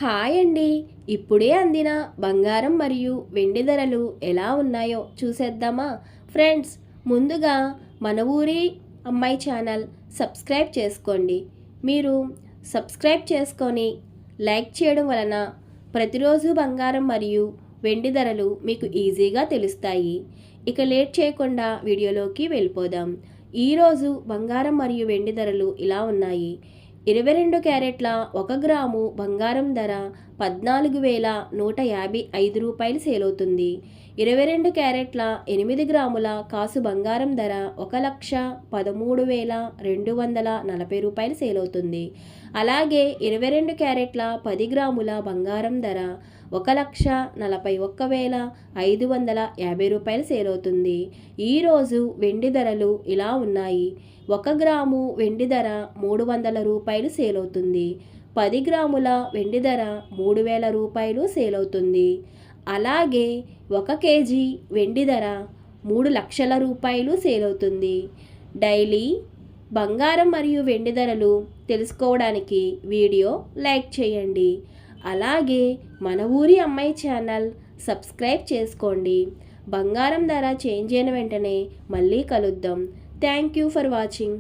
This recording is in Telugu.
హాయ్ అండి. ఇప్పుడే అందిన బంగారం మరియు వెండి ధరలు ఎలా ఉన్నాయో చూసేద్దామా ఫ్రెండ్స్. ముందుగా మన ఊరి అమ్మాయి ఛానల్ సబ్స్క్రైబ్ చేసుకోండి. మీరు సబ్స్క్రైబ్ చేసుకొని లైక్ చేయడం వలన ప్రతిరోజు బంగారం మరియు వెండి ధరలు మీకు ఈజీగా తెలుస్తాయి. ఇక లేట్ చేయకుండా వీడియోలోకి వెళ్ళిపోదాం. ఈరోజు బంగారం మరియు వెండి ధరలు ఇలా ఉన్నాయి. 22 క్యారెట్ల 1 గ్రాము బంగారం ధర 14,155 రూపాయలు సేలవుతుంది. 22 క్యారెట్ల 8 గ్రాముల కాసు బంగారం ధర 1,13,240 రూపాయలు సేలవుతుంది. అలాగే 22 క్యారెట్ల 10 గ్రాముల బంగారం ధర 1,41,550 రూపాయలు సేలవుతుంది. ఈరోజు వెండి ధరలు ఇలా ఉన్నాయి. 1 గ్రాము వెండి ధర 300 రూపాయలు సేలవుతుంది. 10 గ్రాముల వెండి ధర 3,000 రూపాయలు సేలవుతుంది. అలాగే 1 కేజీ వెండి ధర 3 లక్షల రూపాయలు సేలవుతుంది. డైలీ బంగారం మరియు వెండి ధరలు తెలుసుకోవడానికి వీడియో లైక్ చేయండి. అలాగే మన ఊరి అమ్మాయి ఛానల్ సబ్స్క్రైబ్ చేసుకోండి. బంగారం ధర చేంజ్ అయిన వెంటనే మళ్ళీ కలుద్దాం. Thank you for watching.